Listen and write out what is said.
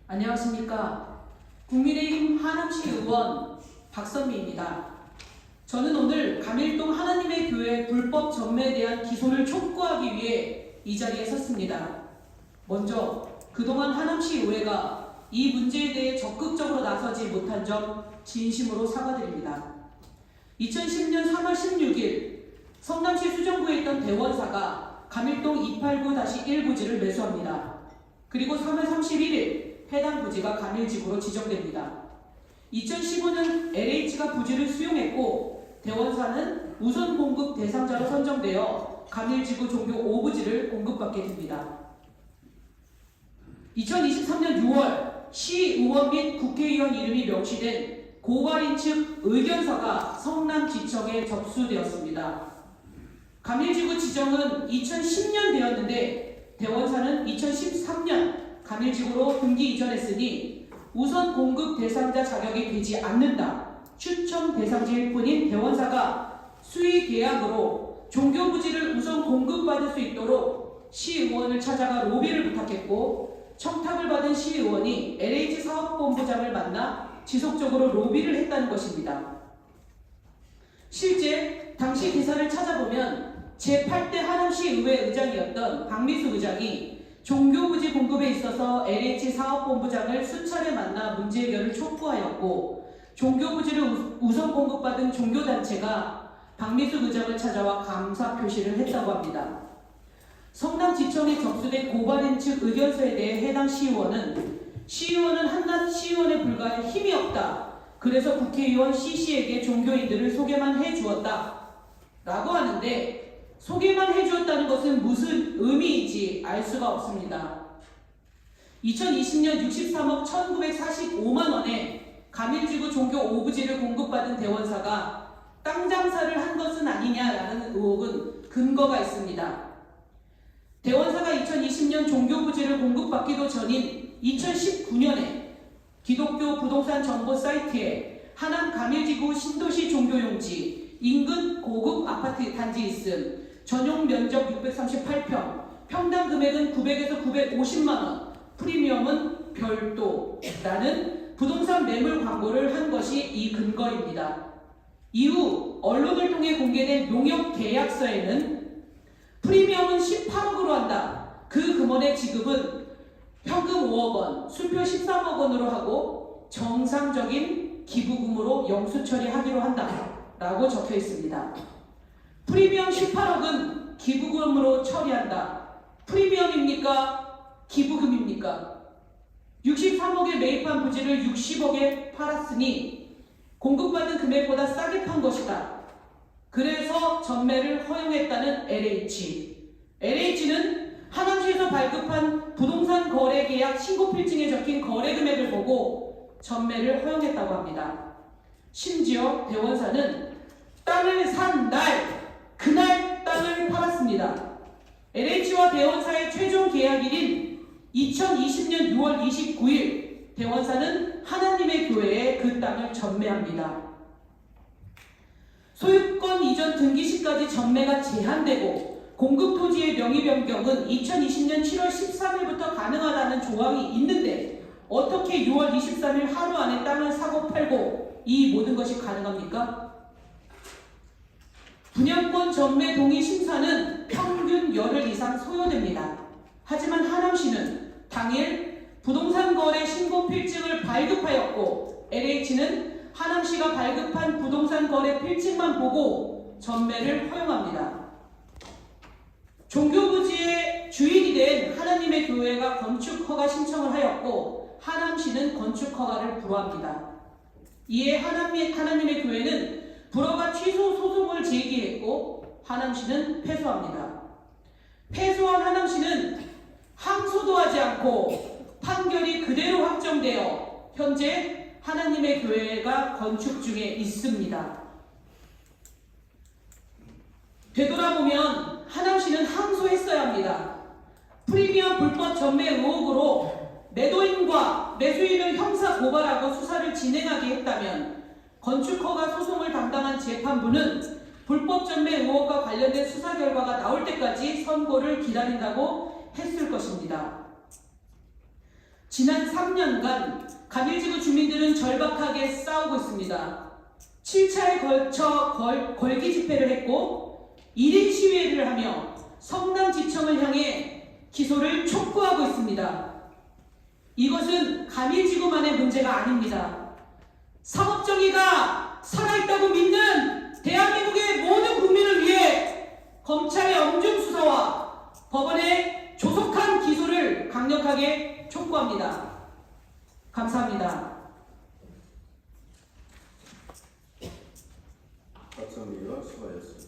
안녕하십니까. 국민의힘 하남시 의원 박선미입니다. 저는 오늘 감일동 하나님의 교회 불법 전매에 대한 기소를 촉구하기 위해 이 자리에 섰습니다. 먼저 그동안 하남시 의회가 이 문제에 대해 적극적으로 나서지 못한 점 진심으로 사과드립니다. 2010년 3월 16일 성남시 수정구에 있던 대원사가 감일동 289-1 부지를 매수합니다. 그리고 3월 31일 해당 부지가 감일지구로 지정됩니다. 2015년 LH가 부지를 수용했고 대원사는 우선 공급 대상자로 선정되어 감일지구 종교 5부지를 공급받게 됩니다. 2023년 6월 시의원 및 국회의원 이름이 명시된 고발인 측 의견서가 성남지청에 접수되었습니다. 감일지구 지정은 2010년 되었는데 대원사는 2013년 감일지구로 등기 이전했으니 우선 공급 대상자 자격이 되지 않는다. 추첨 대상지일 뿐인 대원사가 수의 계약으로 종교부지를 우선 공급받을 수 있도록 시의원을 찾아가 로비를 부탁했고 청탁을 받은 시의원이 LH 사업본부장을 만나 지속적으로 로비를 했다는 것입니다. 실제 당시 기사를 찾아보면 제8대 하남시 의회 의장이었던 박미수 의장이 종교부지 공급에 있어서 LH 사업본부장을 수차례 만나 문제 해결을 촉구하였고 종교부지를 우선 공급받은 종교단체가 박미수 의장을 찾아와 감사 표시를 했다고 합니다. 성남지청에 접수된 고발인 측 의견서에 대해 해당 시의원은 한낱 시의원에 불과해 힘이 없다. 그래서 국회의원 CC에게 종교인들을 소개만 해주었다. 라고 하는데 소개만 해주었다는 것은 무슨 의미인지 알 수가 없습니다. 2020년 63억 1945만 원에 감일지구 종교 5부지를 공급받은 대원사가 땅 장사를 한 것은 아니냐라는 의혹은 근거가 있습니다. 대원사가 2020년 종교부지를 공급받기도 전인 2019년에 기독교 부동산 정보 사이트에 하남 감일지구 신도시 종교용지 인근 고급 아파트 단지 있음 전용 면적 638평 평당 금액은 900에서 950만원 프리미엄은 별도라는 부동산 매물 광고를 한 것이 이 근거입니다. 이후 언론을 통해 공개된 용역 계약서에는 프리미엄은 18억으로 한다. 그 금원의 지급은 현금 5억 원, 수표 13억 원으로 하고 정상적인 기부금으로 영수 처리하기로 한다. 라고 적혀 있습니다. 프리미엄 18억은 기부금으로 처리한다. 프리미엄입니까? 기부금입니까? 63억에 매입한 부지를 60억에 팔았으니 공급받은 금액보다 싸게 판 것이다. 그래서 전매를 허용했다는 LH는 하남시에서 발급한 부동산 거래 계약 신고 필증에 적힌 거래 금액을 보고 전매를 허용했다고 합니다. 심지어 대원사는 땅을 산 그날 땅을 팔았습니다. LH와 대원사의 최종 계약일인 2020년 6월 29일 대원사는 하나님의 교회에 그 땅을 전매합니다. 소유권 이전 등기시까지 전매가 제한되고 공급 토지의 명의 변경은 2020년 7월 13일부터 가능하다는 조항이 있는데 어떻게 6월 23일 하루 안에 땅을 사고 팔고 이 모든 것이 가능합니까? 분양권 전매 동의 심사는 평균 열흘 이상 소요됩니다. 하지만 하남시는 당일 부동산 거래 신고 필증을 발급하였고 LH는 하남시가 발급한 부동산 거래 필증만 보고 전매를 허용합니다. 종교부지의 주인이 된 하나님의 교회가 건축허가 신청을 하였고 하남시는 건축허가를 불허합니다. 이에 하나님의 교회는 불허가 취소 소송을 제기했고 하남시는 패소합니다. 패소한 하남시는 항소도 하지 않고 판결이 그대로 확정되어 현재 하나님의 교회가 건축 중에 있습니다. 되돌아보면 하남시는 항소했어야 합니다. 프리미엄 불법 전매 의혹으로 매도인과 매수인을 형사 고발하고 수사를 진행하게 했다면 건축허가 소송을 담당한 재판부는 불법 전매 의혹과 관련된 수사 결과가 나올 때까지 선고를 기다린다고 했을 것입니다. 지난 3년간 가밀지구 주민들은 절박하게 싸우고 있습니다. 7차에 걸쳐 걸기 집회를 했고 1인 시위를 하며 성남지청을 향해 기소를 촉구하고 있습니다. 이것은 가밀지구만의 문제가 아닙니다. 사법정의가 살아있다고 믿는 대한민국의 모든 국민을 위해 검찰의 엄중 수사와 법원의 조속한 기소를 강력하게 촉구합니다. 감사합니다. 박선미와 수고하셨습니다.